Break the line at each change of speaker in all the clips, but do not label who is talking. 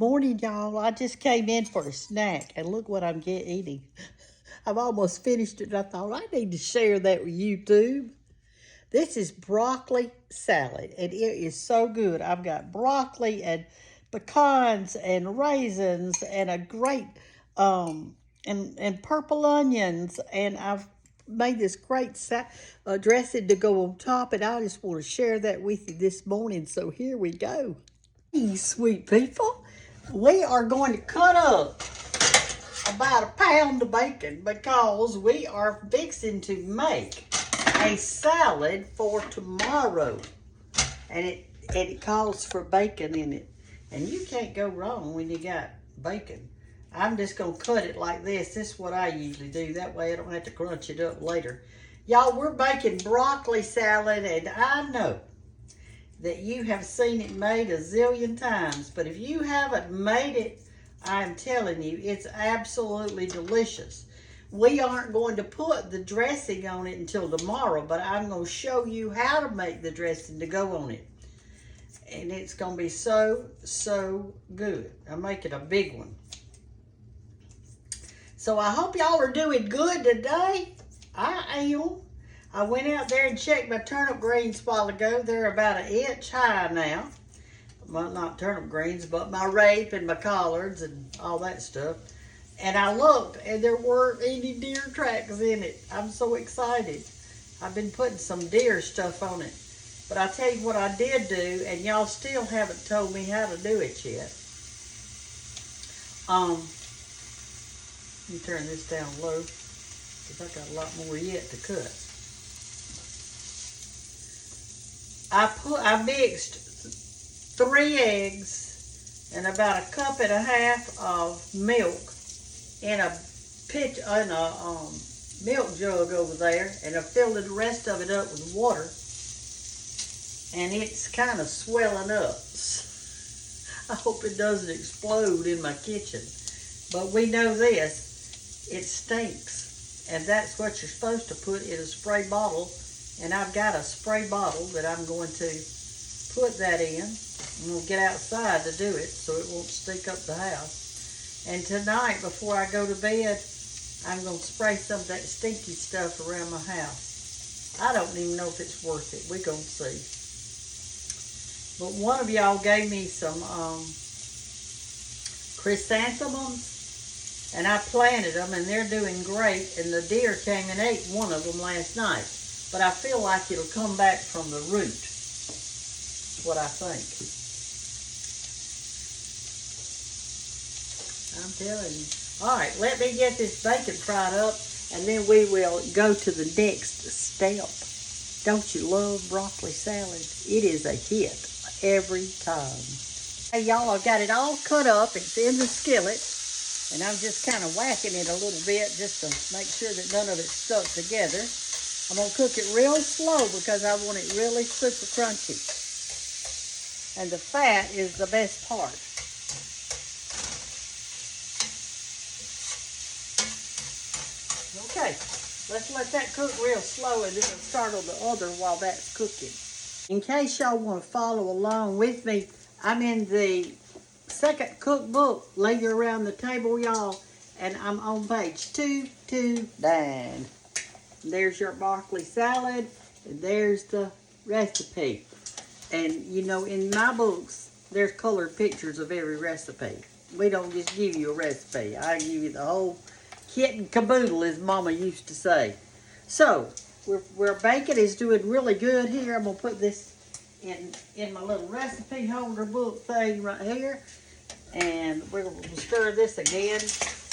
Morning, y'all. I just came in for a snack, and look what I'm eating. I've almost finished it, and I thought I need to share that with YouTube. This is broccoli salad, and it is so good. I've got broccoli and pecans and raisins and a great and purple onions, and I've made this great dressing to go on top, and I just want to share that with you this morning. So here we go. Hey, sweet people, we are going to cut up about a pound of bacon because we are fixing to make a salad for tomorrow, and it calls for bacon in it, and you can't go wrong when you got bacon. I'm just gonna cut it like this. This is what I usually do. That way I don't have to crunch it up later. Y'all, we're making broccoli salad, and I know that you have seen it made a zillion times, but if you haven't made it, I'm telling you, it's absolutely delicious. We aren't going to put the dressing on it until tomorrow, but I'm going to show you how to make the dressing to go on it. And it's going to be so, so good. I'm making a big one. So I hope y'all are doing good today. I am. I went out there and checked my turnip greens a while ago. They're about 1 inch high now. Well, not turnip greens, but my rape and my collards and all that stuff. And I looked, and there weren't any deer tracks in it. I'm so excited. I've been putting some deer stuff on it. But I tell you what I did do, and y'all still haven't told me how to do it yet. Let me turn this down low, because I got a lot more yet to cut. I mixed 3 eggs and about 1.5 cups of milk in a milk jug over there, and I filled the rest of it up with water, and it's kind of swelling up. I hope it doesn't explode in my kitchen, but we know this, it stinks, and that's what you're supposed to put in a spray bottle. And I've got a spray bottle that I'm going to put that in. And we'll get outside to do it so it won't stink up the house. And tonight, before I go to bed, I'm going to spray some of that stinky stuff around my house. I don't even know if it's worth it. We're going to see. But one of y'all gave me some chrysanthemums, and I planted them, and they're doing great. And the deer came and ate one of them last night. But I feel like it'll come back from the root. That's what I think. I'm telling you. All right, let me get this bacon fried up, and then we will go to the next step. Don't you love broccoli salad? It is a hit every time. Hey, y'all, I've got it all cut up. It's in the skillet, and I'm just kind of whacking it a little bit just to make sure that none of it's stuck together. I'm going to cook it real slow because I want it really super crunchy. And the fat is the best part. Okay, let's let that cook real slow, and then we'll start on the other while that's cooking. In case y'all want to follow along with me, I'm in the second cookbook, Lay You Around the Table, y'all, and I'm on page 229. There's your broccoli salad, and there's the recipe. And you know, in my books, there's colored pictures of every recipe. We don't just give you a recipe. I give you the whole kit and caboodle, as Mama used to say. So, where bacon is doing really good here, I'm gonna put this in my little recipe holder book thing right here. And we're gonna stir this again.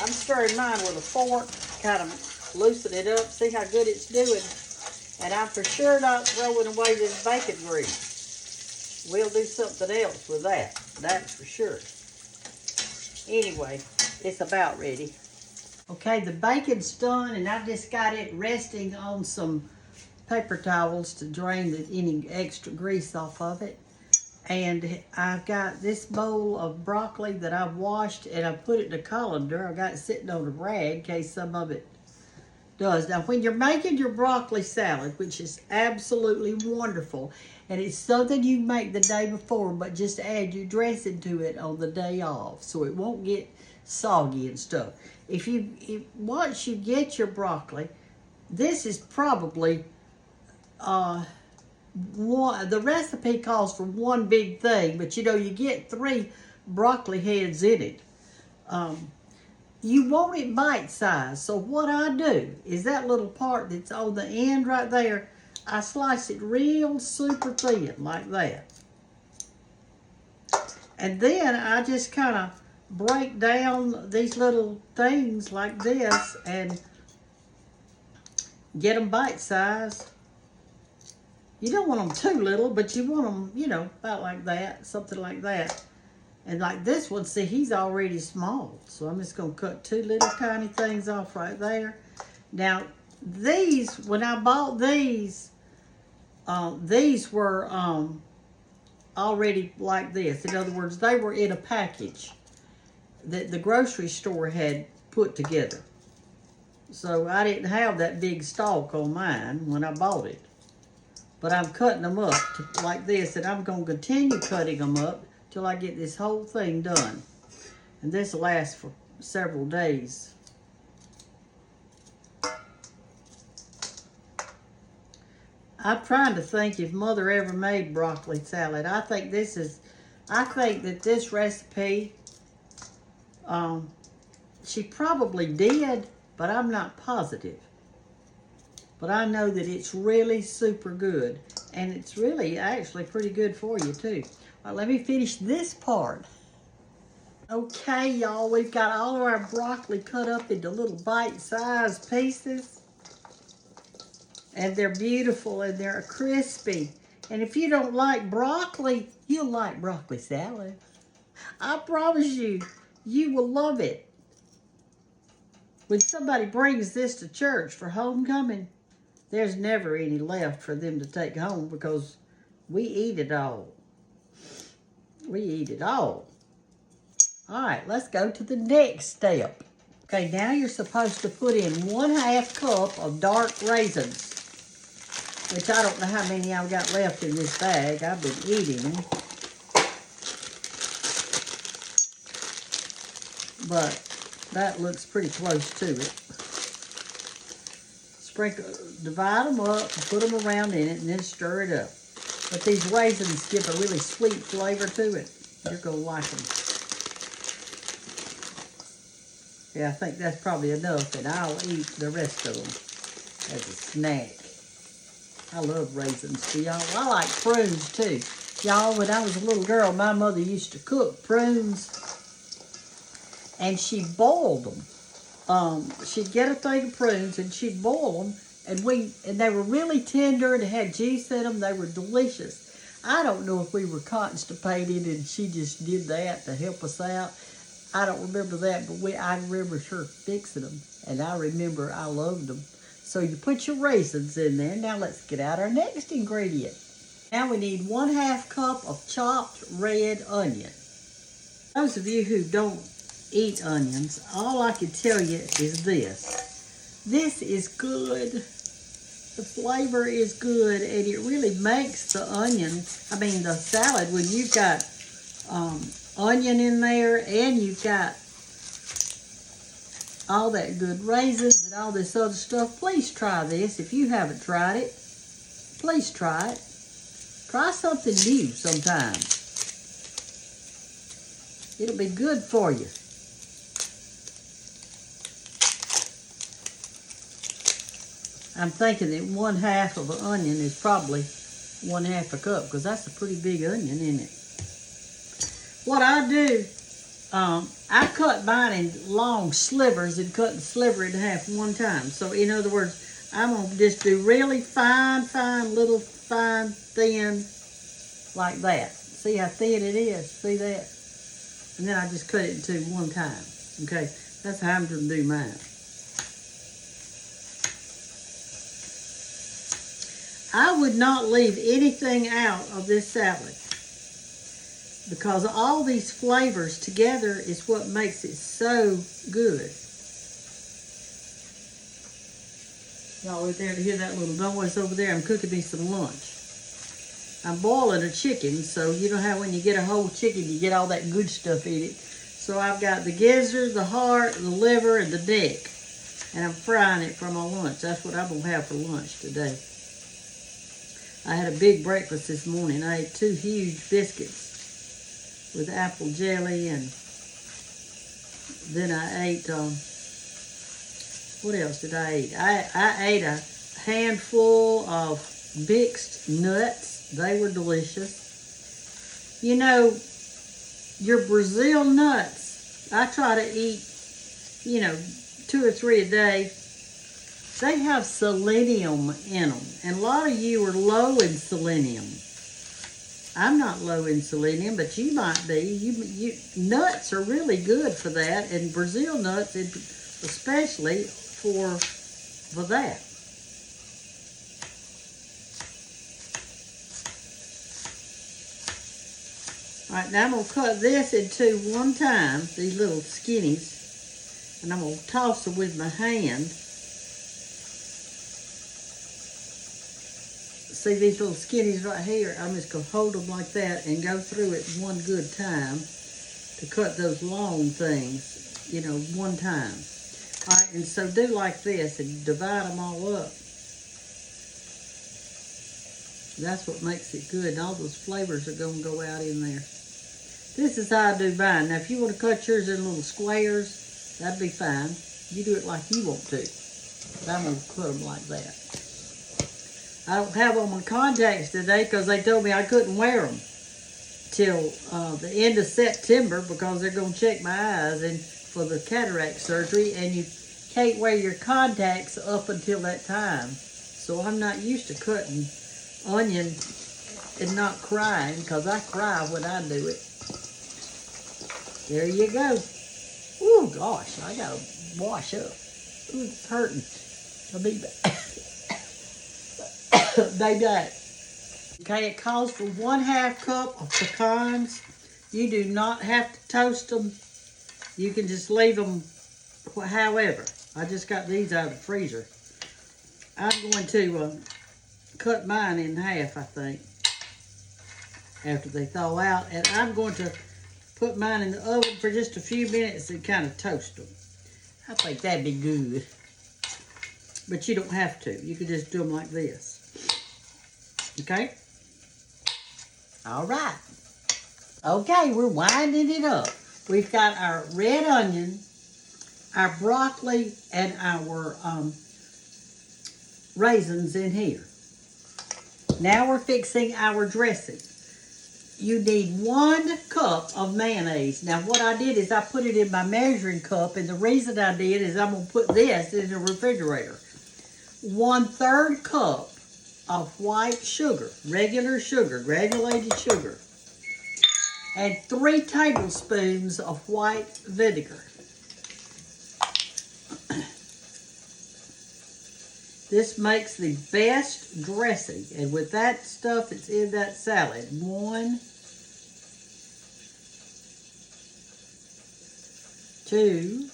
I'm stirring mine with a fork, kind of loosen it up, see how good it's doing. And I'm for sure not throwing away this bacon grease. We'll do something else with that, that's for sure. Anyway, it's about ready. Okay, the bacon's done, and I've just got it resting on some paper towels to drain any extra grease off of it. And I've got this bowl of broccoli that I've washed, and I put it in a colander. I got it sitting on a rag in case some of it does. Now, when you're making your broccoli salad, which is absolutely wonderful, and it's something you make the day before, but just add your dressing to it on the day off, so it won't get soggy and stuff. Once you get your broccoli, this is probably the recipe calls for one big thing, but you get 3 broccoli heads in it. You want it bite-sized, so what I do is that little part that's on the end right there, I slice it real super thin like that. And then I just kind of break down these little things like this and get them bite-sized. You don't want them too little, but you want them, about like that, something like that. And like this one, see, he's already small. So I'm just going to cut 2 little tiny things off right there. Now, these, when I bought these were already like this. In other words, they were in a package that the grocery store had put together. So I didn't have that big stalk on mine when I bought it. But I'm cutting them up like this, and I'm going to continue cutting them up till I get this whole thing done. And this will last for several days. I'm trying to think if Mother ever made broccoli salad. I think that this recipe, she probably did, but I'm not positive. But I know that it's really super good. And it's really actually pretty good for you too. All right, let me finish this part. Okay, y'all, we've got all of our broccoli cut up into little bite-sized pieces. And they're beautiful and they're crispy. And if you don't like broccoli, you'll like broccoli salad. I promise you, you will love it. When somebody brings this to church for homecoming, there's never any left for them to take home because we eat it all. We eat it all. All right, let's go to the next step. Okay, now you're supposed to put in 1/2 cup of dark raisins, which I don't know how many I've got left in this bag. I've been eating them. But that looks pretty close to it. Divide them up, and put them around in it, and then stir it up. But these raisins give a really sweet flavor to it. You're going to like them. Yeah, I think that's probably enough, and I'll eat the rest of them as a snack. I love raisins, too, y'all. I like prunes, too. Y'all, when I was a little girl, my mother used to cook prunes, and she boiled them. She'd get a thing of prunes and she'd boil them, and they were really tender and had juice in them. They were delicious. I don't know if we were constipated and she just did that to help us out. I don't remember that, but I remember her fixing them, and I remember I loved them. So you put your raisins in there. Now let's get out our next ingredient. Now we need 1/2 cup of chopped red onion. Those of you who don't eat onions, all I can tell you is this. This is good. The flavor is good, and it really makes the salad, when you've got onion in there and you've got all that good raisins and all this other stuff. Please try this. If you haven't tried it, please try it. Try something new sometime. It'll be good for you. I'm thinking that 1/2 of an onion is probably 1/2 a cup, because that's a pretty big onion, isn't it? What I do, I cut mine in long slivers and cut the sliver in half one time. So in other words, I'm going to just do really fine, little fine, thin, like that. See how thin it is? See that? And then I just cut it in two one time. Okay, that's how I'm going to do mine. I would not leave anything out of this salad, because all these flavors together is what makes it so good. Y'all right there to hear that little noise over there. I'm cooking me some lunch. I'm boiling a chicken, so you know how when you get a whole chicken, you get all that good stuff in it. So I've got the gizzard, the heart, the liver, and the neck. And I'm frying it for my lunch. That's what I'm going to have for lunch today. I had a big breakfast this morning. I ate 2 huge biscuits with apple jelly, and then I ate, what else did I eat? I ate a handful of mixed nuts. They were delicious. You know, your Brazil nuts, I try to eat, 2 or 3 a day. They have selenium in them, and a lot of you are low in selenium. I'm not low in selenium, but you might be. You nuts are really good for that, and Brazil nuts especially for that. All right, now I'm going to cut this into one time, these little skinnies, and I'm going to toss them with my hand. See these little skinnies right here? I'm just going to hold them like that and go through it one good time to cut those long things, one time. All right, and so do like this and divide them all up. That's what makes it good, and all those flavors are going to go out in there. This is how I do mine. Now, if you want to cut yours in little squares, that'd be fine. You do it like you want to. But I'm going to cut them like that. I don't have on my contacts today because they told me I couldn't wear them till the end of September because they're going to check my eyes and for the cataract surgery, and you can't wear your contacts up until that time. So I'm not used to cutting onion and not crying because I cry when I do it. There you go. Oh gosh, I gotta wash up. Ooh, it's hurting. I'll be back. Baby back. Okay, it calls for 1/2 cup of pecans. You do not have to toast them. You can just leave them however. I just got these out of the freezer. I'm going to cut mine in half, I think, after they thaw out. And I'm going to put mine in the oven for just a few minutes and kind of toast them. I think that'd be good. But you don't have to. You can just do them like this. Okay? All right. Okay, we're winding it up. We've got our red onion, our broccoli, and our raisins in here. Now we're fixing our dressing. You need 1 cup of mayonnaise. Now what I did is I put it in my measuring cup, and the reason I did is I'm going to put this in the refrigerator. 1/3 cup of white sugar, regular sugar, granulated sugar, and 3 tablespoons of white vinegar. This makes the best dressing, and with that stuff that's in that salad, 1, 2,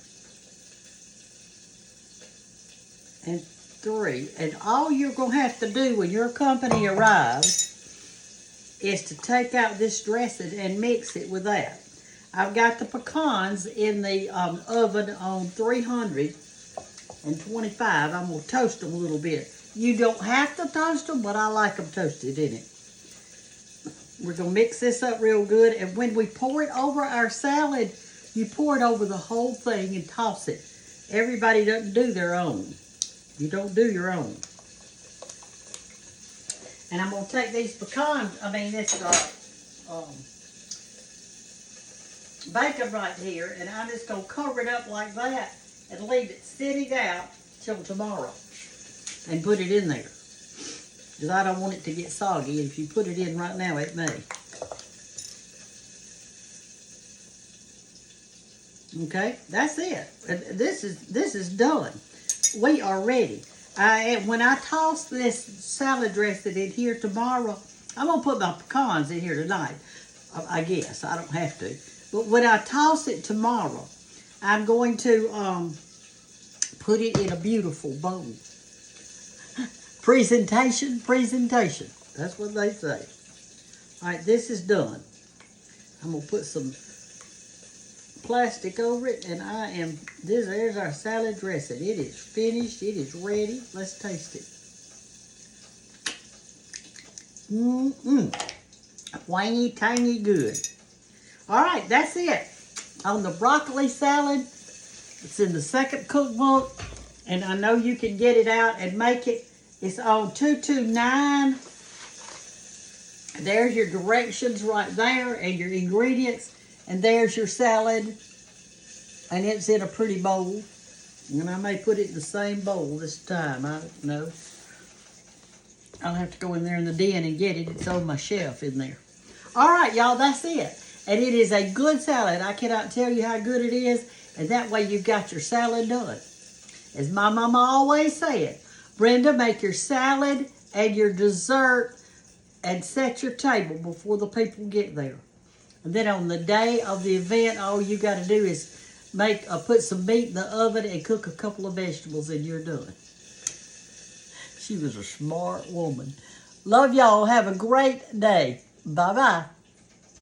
and 3. And all you're going to have to do when your company arrives is to take out this dressing and mix it with that. I've got the pecans in the oven on 325. I'm going to toast them a little bit. You don't have to toast them, but I like them toasted in it. We're going to mix this up real good, and when we pour it over our salad, you pour it over the whole thing and toss it. Everybody doesn't do their own. You don't do your own. And I'm going to take these pecans, this bacon right here, and I'm just going to cover it up like that and leave it sitting out till tomorrow and put it in there. Because I don't want it to get soggy. If you put it in right now, it may. Okay, that's it. This is done. We are ready. When I toss this salad dressing in here tomorrow, I'm going to put my pecans in here tonight. I guess. I don't have to. But when I toss it tomorrow, I'm going to put it in a beautiful bowl. Presentation, presentation. That's what they say. All right, this is done. I'm going to put some plastic over it, and there's our salad dressing. It is finished. It is ready. Let's taste it. Wangy, tangy, good. All right, that's it. On the broccoli salad, it's in the second cookbook, and I know you can get it out and make it. It's on 229. There's your directions right there and your ingredients, and there's your salad, and it's in a pretty bowl. And I may put it in the same bowl this time. I don't know. I'll have to go in there in the den and get it. It's on my shelf in there. All right, y'all, that's it. And it is a good salad. I cannot tell you how good it is. And that way you've got your salad done. As my mama always said, Brenda, make your salad and your dessert and set your table before the people get there. And then on the day of the event, all you got to do is put some meat in the oven and cook a couple of vegetables, and you're done. She was a smart woman. Love y'all. Have a great day. Bye-bye.